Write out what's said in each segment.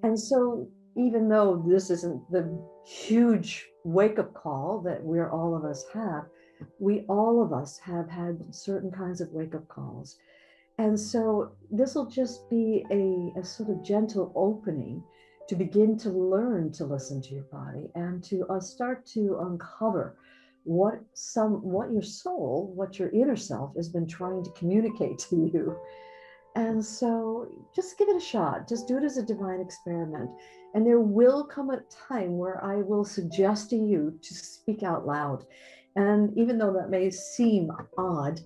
And so even though this isn't the huge wake-up call that we're all of us have, we all of us have had certain kinds of wake-up calls. And so this will just be a sort of gentle opening to begin to learn to listen to your body and to start to uncover what your soul, what your inner self has been trying to communicate to you. And so just give it a shot. Just do it as a divine experiment. And there will come a time where I will suggest to you to speak out loud. And even though that may seem odd,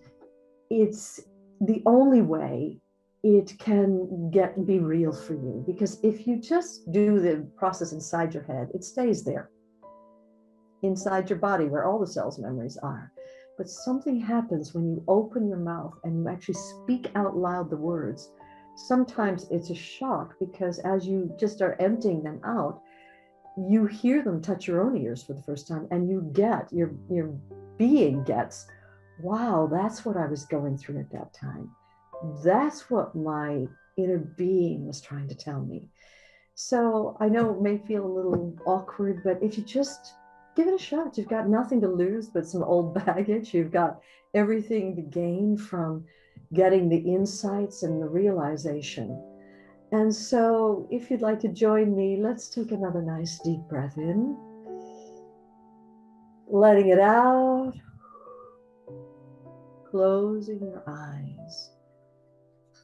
it's the only way it can be real for you. Because if you just do the process inside your head, it stays there, inside your body where all the cells memories are. But something happens when you open your mouth and you actually speak out loud the words. Sometimes it's a shock because as you just are emptying them out, you hear them touch your own ears for the first time, and you get your being gets, wow, that's what I was going through at that time. That's what my inner being was trying to tell me. So I know it may feel a little awkward, but if you just give it a shot, you've got nothing to lose but some old baggage. You've got everything to gain from getting the insights and the realization. And so if you'd like to join me, let's take another nice deep breath in, letting it out, closing your eyes,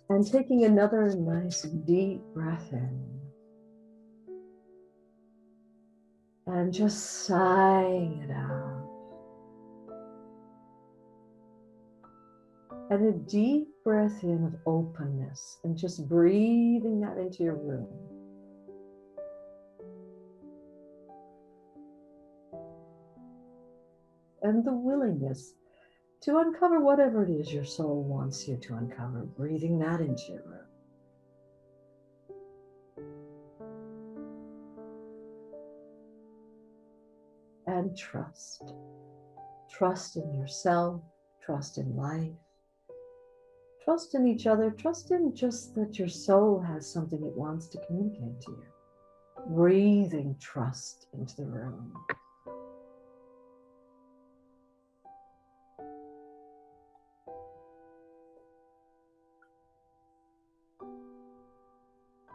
and taking another nice deep breath in. And just sighing it out. And a deep breath in of openness, and just breathing that into your room. And the willingness to uncover whatever it is your soul wants you to uncover, breathing that into your room. And trust. Trust in yourself, trust in life, trust in each other, trust in just that your soul has something it wants to communicate to you. Breathing trust into the room.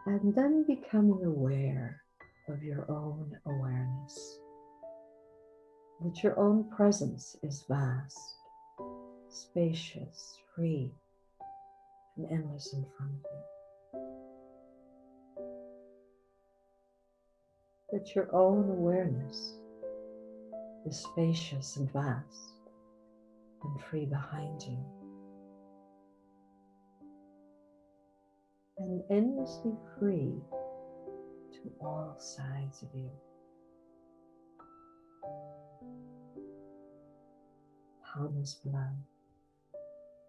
And then becoming aware of your own awareness. That your own presence is vast, spacious, free, and endless in front of you. That your own awareness is spacious and vast and free behind you. And endlessly free to all sides of you. Palmas blood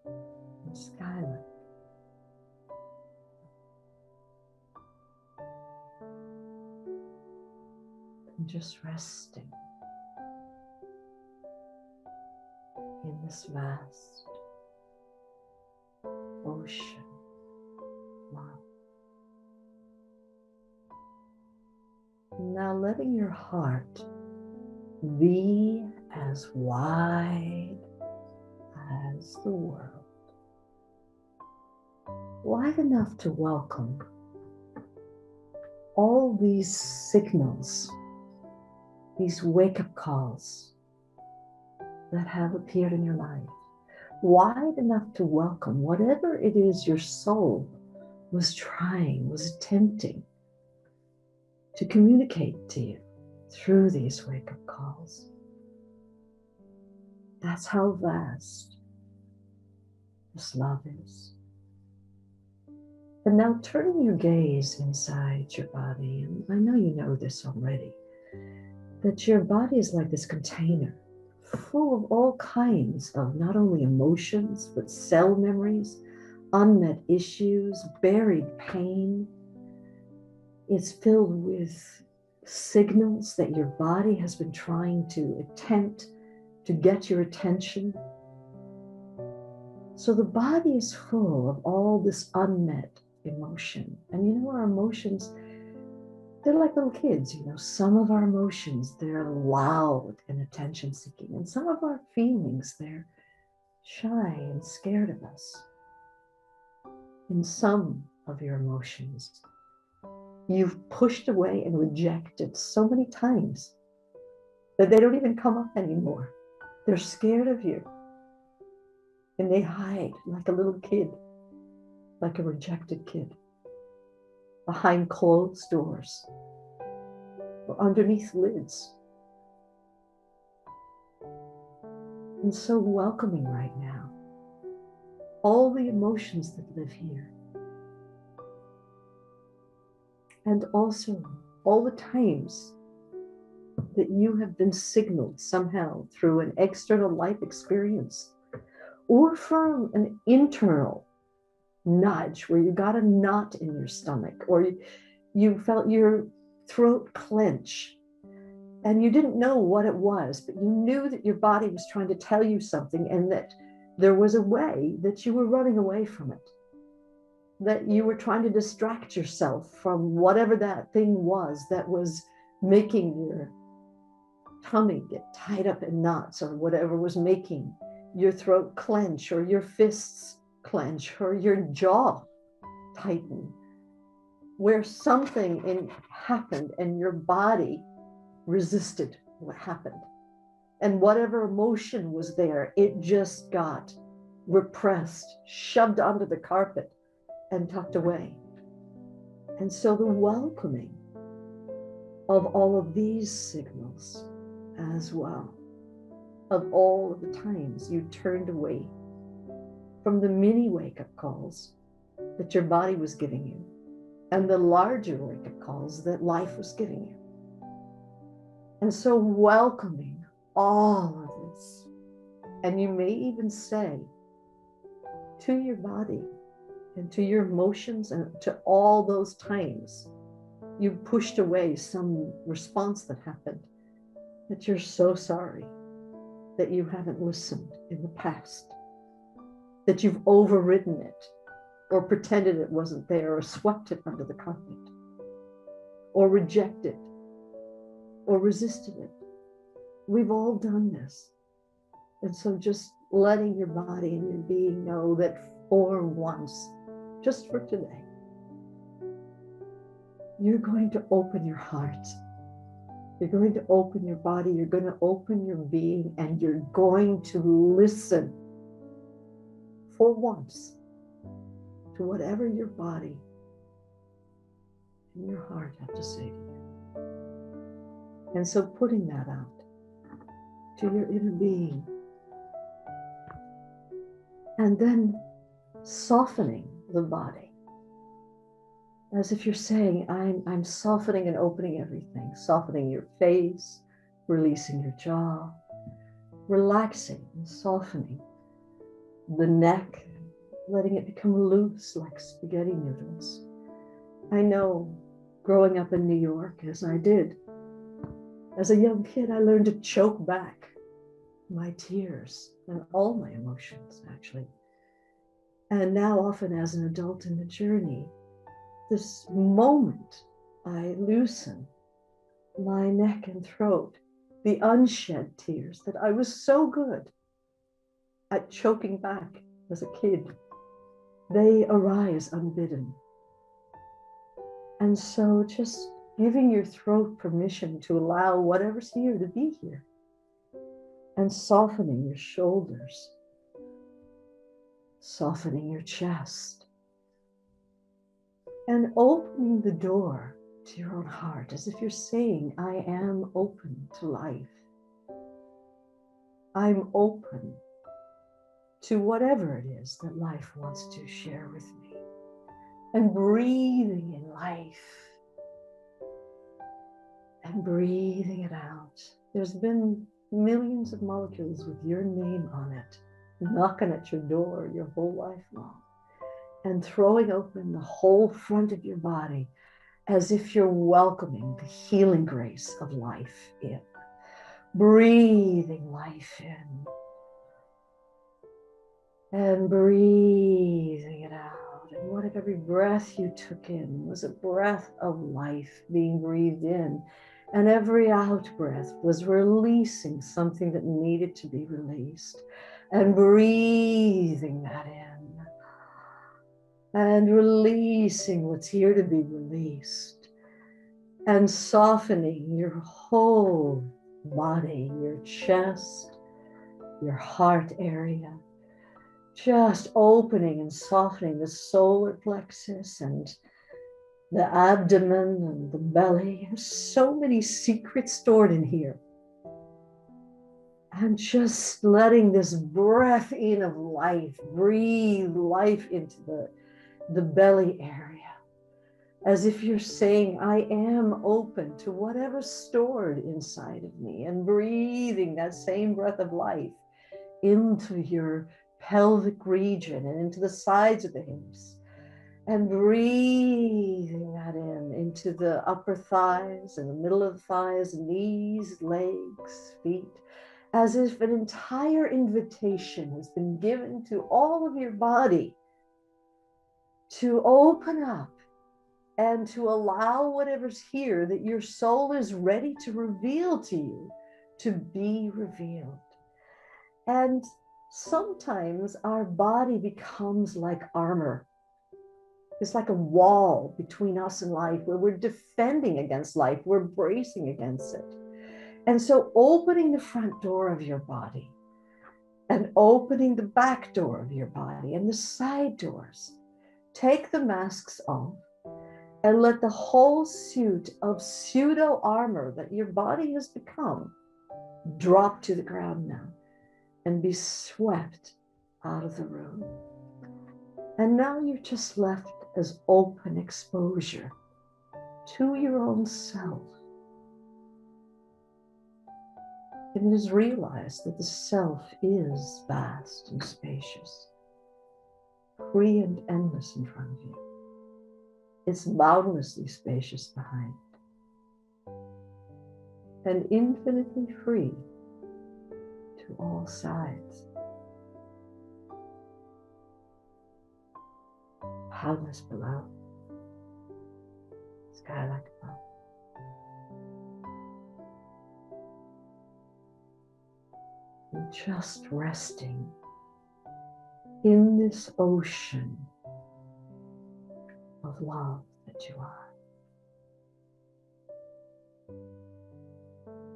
and skylight. And just resting in this vast ocean of love. Now letting your heart be as wide as the world. Wide enough to welcome all these signals, these wake-up calls that have appeared in your life. Wide enough to welcome whatever it is your soul was attempting to communicate to you through these wake-up calls. That's how vast this love is. And now turning your gaze inside your body, and I know you know this already, that your body is like this container full of all kinds of not only emotions, but cell memories, unmet issues, buried pain. It's filled with signals that your body has been trying to attempt to get your attention. So the body is full of all this unmet emotion. And you know, our emotions, They're like little kids, some of our emotions, they're loud and attention seeking, and some of our feelings, they're shy and scared of us. In some of your emotions, you've pushed away and rejected so many times that they don't even come up anymore. They're scared of you. And they hide like a little kid, like a rejected kid, behind closed doors or underneath lids. And so welcoming right now all the emotions that live here. And also all the times that you have been signaled somehow through an external life experience or from an internal nudge where you got a knot in your stomach or you felt your throat clench and you didn't know what it was, but you knew that your body was trying to tell you something and that there was a way that you were running away from it, that you were trying to distract yourself from whatever that thing was that was making your tummy get tied up in knots, or whatever was making your throat clench or your fists clench or your jaw tighten, where something happened and your body resisted what happened. And whatever emotion was there, it just got repressed, shoved onto the carpet and tucked away. And so the welcoming of all of these signals as well, of all of the times you turned away from the mini wake-up calls that your body was giving you and the larger wake-up calls that life was giving you. And so welcoming all of this. And you may even say to your body and to your emotions and to all those times you pushed away some response that happened, that you're so sorry that you haven't listened in the past, that you've overridden it or pretended it wasn't there or swept it under the carpet or rejected or resisted it. We've all done this. And so just letting your body and your being know that for once, just for today, you're going to open your heart. You're going to open your body. You're going to open your being, and you're going to listen for once to whatever your body and your heart have to say to you. And so putting that out to your inner being, and then softening the body, as if you're saying, I'm softening and opening everything, softening your face, releasing your jaw, relaxing and softening the neck, letting it become loose like spaghetti noodles. I know growing up in New York, as I did, as a young kid, I learned to choke back my tears and all my emotions, actually. And now often as an adult in the journey, this moment I loosen my neck and throat, the unshed tears that I was so good at choking back as a kid, they arise unbidden. And so just giving your throat permission to allow whatever's here to be here, and softening your shoulders, softening your chest, and opening the door to your own heart, as if you're saying, I am open to life. I'm open to whatever it is that life wants to share with me. And breathing in life and breathing it out. There's been millions of molecules with your name on it, knocking at your door your whole life long, and throwing open the whole front of your body as if you're welcoming the healing grace of life in. Breathing life in and breathing it out. And what if every breath you took in was a breath of life being breathed in, and every out breath was releasing something that needed to be released, and breathing that in, and releasing what's here to be released, and softening your whole body, your chest, your heart area, just opening and softening the solar plexus and the abdomen and the belly. There's so many secrets stored in here. And just letting this breath in of life, breathe life into the belly area, as if you're saying, I am open to whatever's stored inside of me, and breathing that same breath of life into your pelvic region and into the sides of the hips, and breathing that in into the upper thighs and the middle of the thighs, knees, legs, feet, as if an entire invitation has been given to all of your body to open up and to allow whatever's here that your soul is ready to reveal to you to be revealed. And sometimes our body becomes like armor. It's like a wall between us and life, where we're defending against life, we're bracing against it. And so opening the front door of your body and opening the back door of your body and the side doors, take the masks off and let the whole suit of pseudo armor that your body has become drop to the ground now and be swept out of the room. And now you're just left as open exposure to your own self. And it is realized that the self is vast and spacious, free and endless in front of you. It's boundlessly spacious behind, and infinitely free to all sides. Boundless below, sky like above. And just resting in this ocean of love that you are.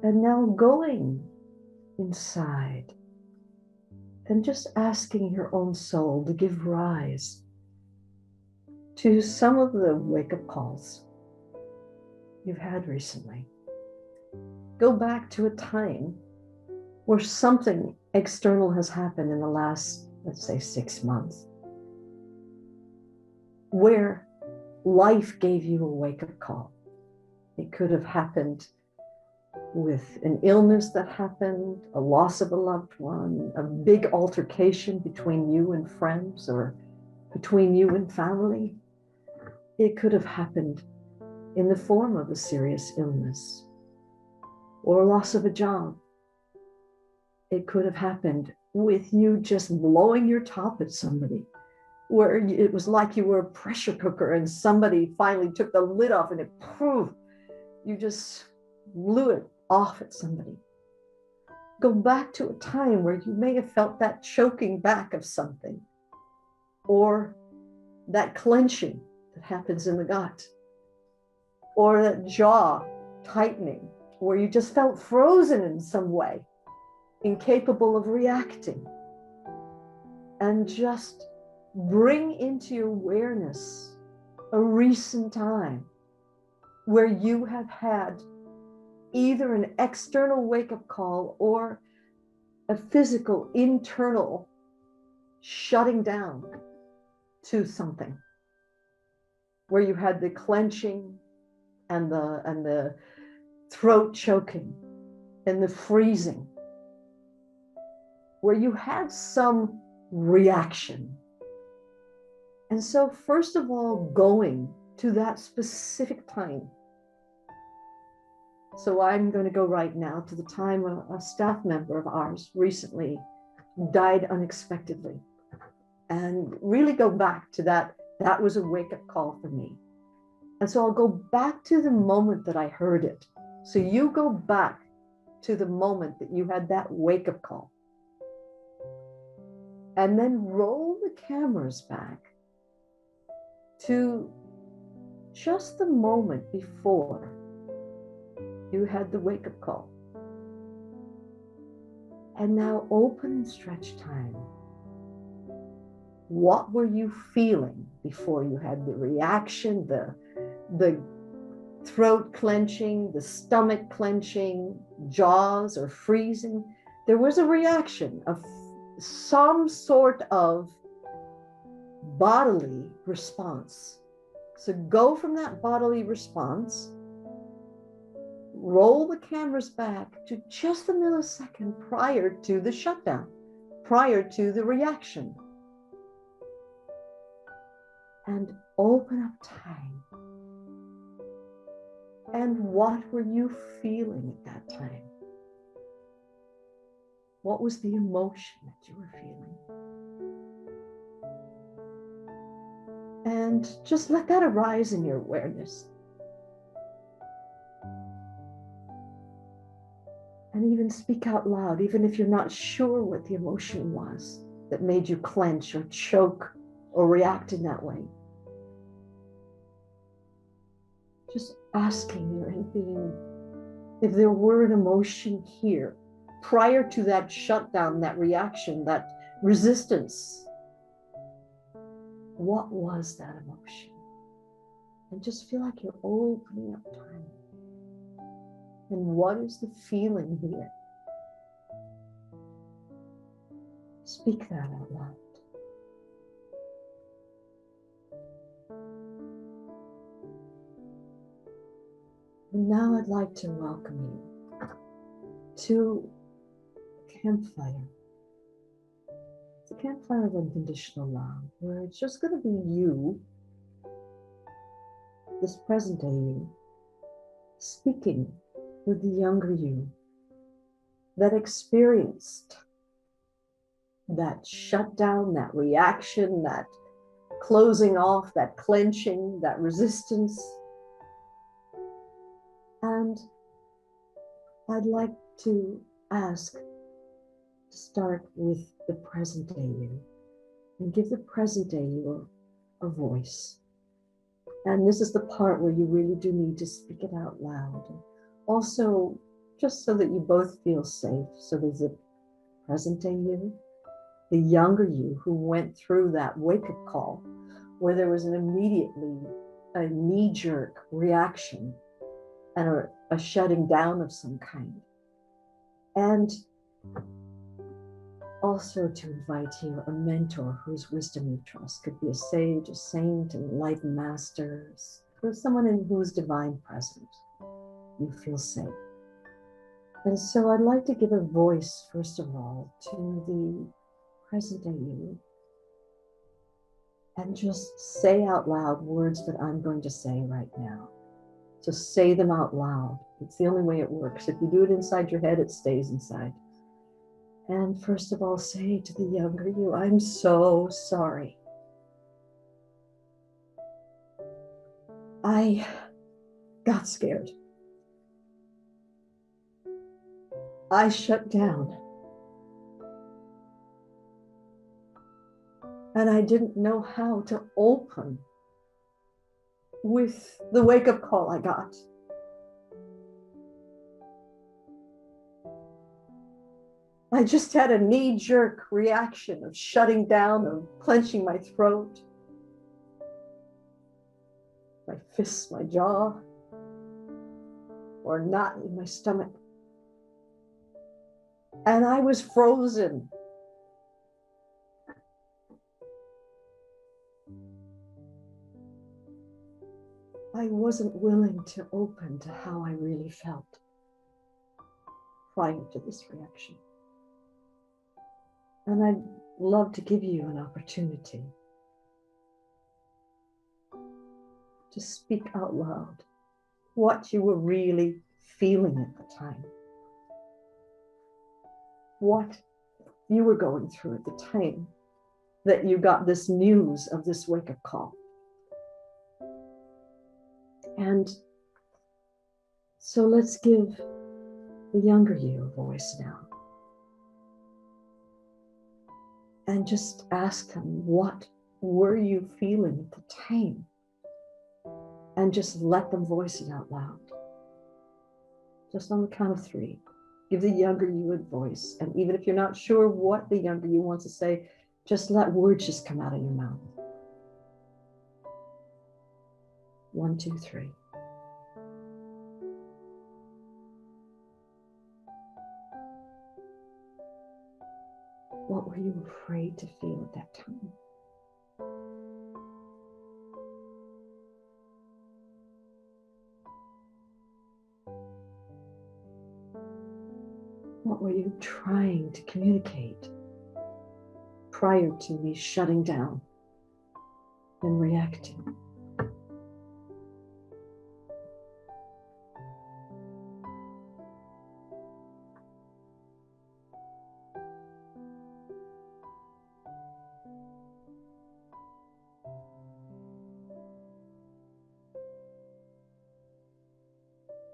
And now going inside and just asking your own soul to give rise to some of the wake-up calls you've had recently. Go back to a time where something external has happened in the last, let's say, 6 months, where life gave you a wake-up call. It could have happened with an illness that happened, a loss of a loved one, a big altercation between you and friends or between you and family. It could have happened in the form of a serious illness or loss of a job. It could have happened with you just blowing your top at somebody, where it was like you were a pressure cooker and somebody finally took the lid off and you just blew it off at somebody. Go back to a time where you may have felt that choking back of something, or that clenching that happens in the gut, or that jaw tightening where you just felt frozen in some way, incapable of reacting. And just bring into your awareness a recent time where you have had either an external wake-up call or a physical, internal shutting down to something, where you had the clenching and the throat choking and the freezing, where you had some reaction. And so first of all, going to that specific time. So I'm going to go right now to the time a staff member of ours recently died unexpectedly, and really go back to that That was a wake-up call for me. And so I'll go back to the moment that I heard it. So you go back to the moment that you had that wake-up call. And then roll the cameras back to just the moment before you had the wake-up call. And now open and stretch time. What were you feeling before you had the reaction, the throat clenching, the stomach clenching, jaws or freezing? There was a reaction of some sort of bodily response. So go from that bodily response, roll the cameras back to just a millisecond prior to the shutdown, prior to the reaction, and open up time. And what were you feeling at that time? What was the emotion that you were feeling? And just let that arise in your awareness. And even speak out loud, even if you're not sure what the emotion was that made you clench or choke or react in that way. Just asking your being if there were an emotion here prior to that shutdown, that reaction, that resistance. What was that emotion? And just feel like you're opening up time. And what is the feeling here? Speak that out loud. And now I'd like to welcome you to a campfire. It's a campfire of unconditional love, where it's just going to be you, this present day you, speaking with the younger you that experienced that shutdown, that reaction, that closing off, that clenching, that resistance. And I'd like to ask to start with the present day you and give the present day you a voice. And this is the part where you really do need to speak it out loud. And also, just so that you both feel safe. So there's a present day you, the younger you who went through that wake-up call where there was an immediately a knee-jerk reaction and a shutting down of some kind. And also to invite here a mentor whose wisdom you trust. Could be a sage, a saint, an enlightened master, or someone in whose divine presence you feel safe. And so I'd like to give a voice, first of all, to the present day you, and just say out loud words that I'm going to say right now. So say them out loud. It's the only way it works. If you do it inside your head, it stays inside. And first of all, say to the younger you, I'm so sorry. I got scared. I shut down. And I didn't know how to open with the wake-up call I got. I just had a knee-jerk reaction of shutting down, of clenching my throat, my fists, my jaw, or a knot in my stomach. And I was frozen. I wasn't willing to open to how I really felt prior to this reaction. And I'd love to give you an opportunity to speak out loud what you were really feeling at the time, what you were going through at the time that you got this news of this wake-up call. And so let's give the younger you a voice now. And just ask them, what were you feeling at the time? And just let them voice it out loud. Just on the count of 3. Give the younger you a voice. And even if you're not sure what the younger you wants to say, just let words just come out of your mouth. 1, 2, 3. What were you afraid to feel at that time? What were you trying to communicate prior to me shutting down and reacting?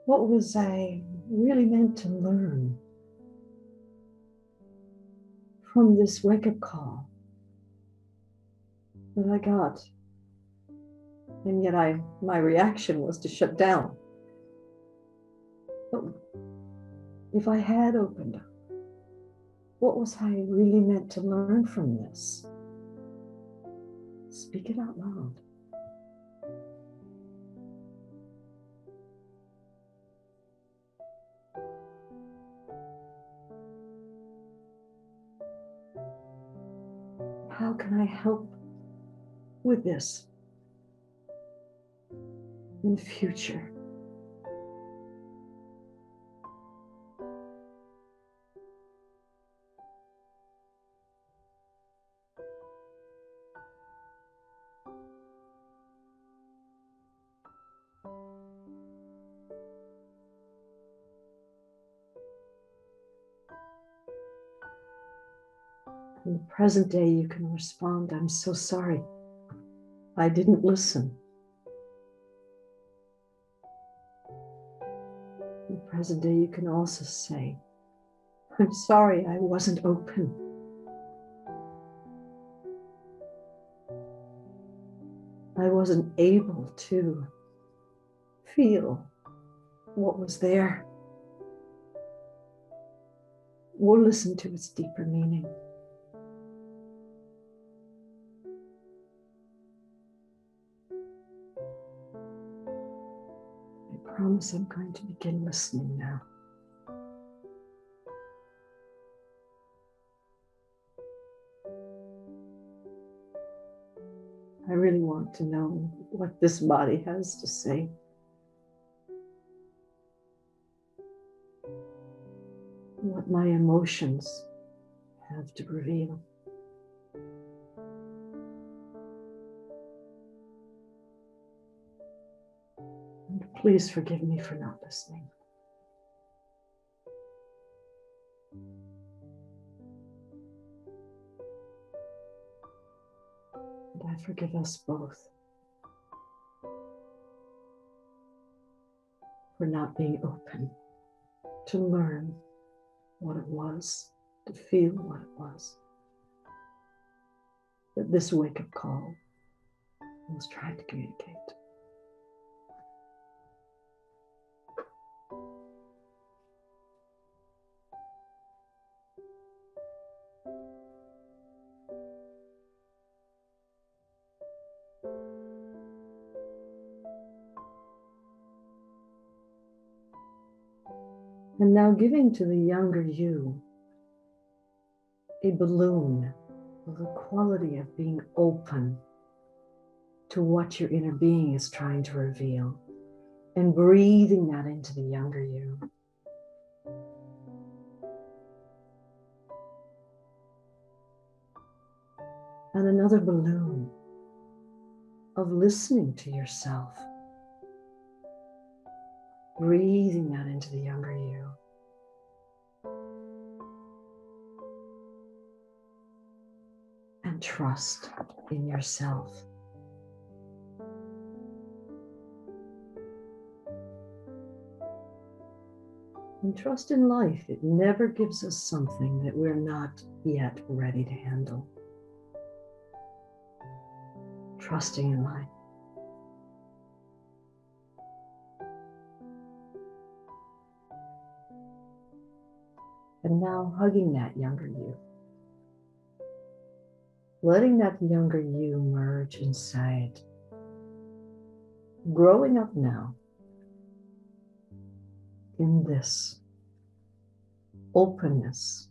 What was I really meant to learn from this wake-up call that I got? And yet my reaction was to shut down. But if I had opened up, what was I really meant to learn from this? Speak it out loud. How can I help with this in the future? In the present day, you can respond, I'm so sorry. I didn't listen. In the present day, you can also say, I'm sorry I wasn't open. I wasn't able to feel what was there or listen to its deeper meaning. I promise I'm going to begin listening now. I really want to know what this body has to say. What my emotions have to reveal. And please forgive me for not listening. And I forgive us both for not being open to learn what it was, to feel what it was that this wake-up call was trying to communicate. And now giving to the younger you a balloon of the quality of being open to what your inner being is trying to reveal, and breathing that into the younger you. And another balloon of listening to yourself, breathing that into the younger you. And trust in yourself. And trust in life. It never gives us something that we're not yet ready to handle. Trusting in life. And now hugging that younger you. Letting that younger you merge inside. Growing up now in this openness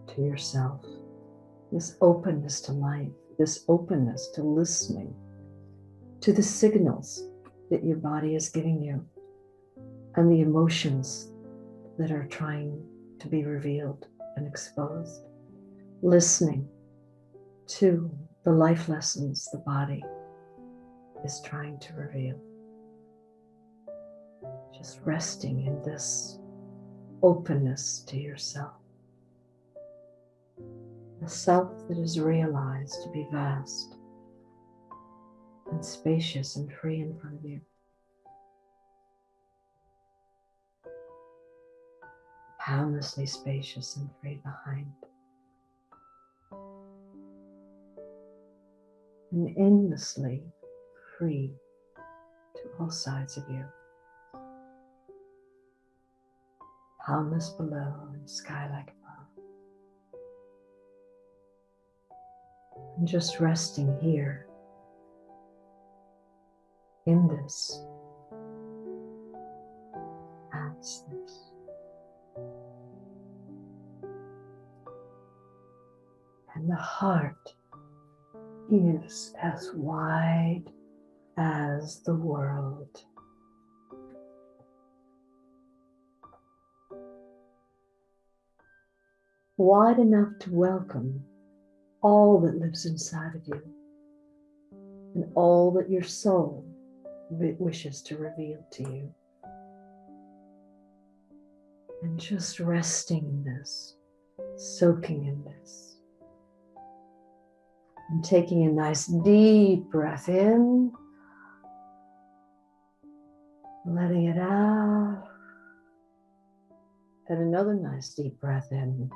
to yourself, this openness to life, this openness to listening to the signals that your body is giving you and the emotions that are trying to be revealed and exposed. Listening to the life lessons the body is trying to reveal. Just resting in this openness to yourself. A self that is realized to be vast and spacious and free in front of you. Boundlessly spacious and free behind. And endlessly free to all sides of you. Boundless below and sky like above. And just resting here in this, as this. And the heart is as wide as the world. Wide enough to welcome all that lives inside of you and all that your soul wishes to reveal to you. And just resting in this, soaking in this. And taking a nice deep breath in, letting it out, and another nice deep breath in,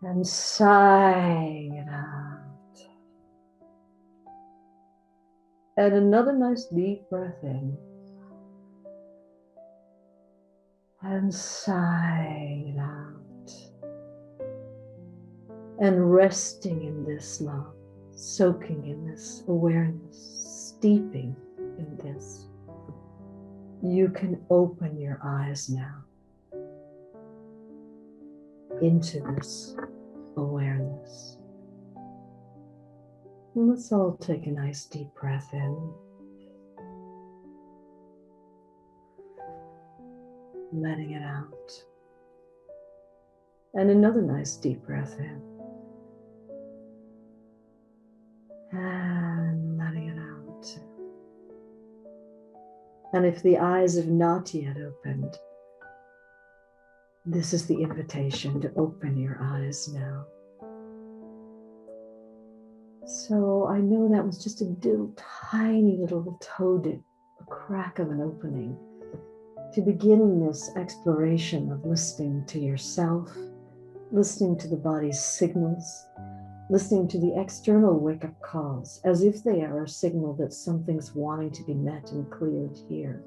and sighing it out, and another nice deep breath in, and sighing it out. And resting in this love, soaking in this awareness, steeping in this. You can open your eyes now into this awareness. And let's all take a nice deep breath in. Letting it out. And another nice deep breath in. And letting it out. And if the eyes have not yet opened, this is the invitation to open your eyes now. So I know that was just a little tiny little toe dip, a crack of an opening, to beginning this exploration of listening to yourself, listening to the body's signals, listening to the external wake-up calls as if they are a signal that something's wanting to be met and cleared here.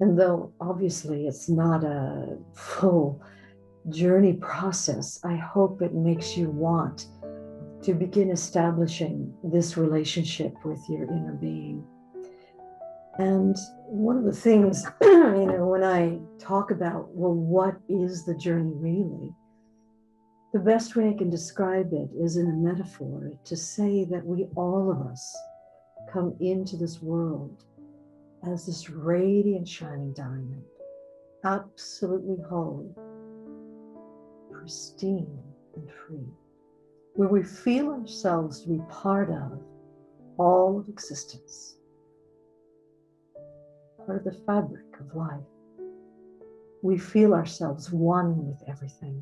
And though obviously it's not a full journey process, I hope it makes you want to begin establishing this relationship with your inner being. And one of the things, when I talk about, well, what is the journey really? The best way I can describe it is in a metaphor to say that we, all of us, come into this world as this radiant shining diamond, absolutely whole, pristine and free, where we feel ourselves to be part of all of existence, part of the fabric of life. We feel ourselves one with everything.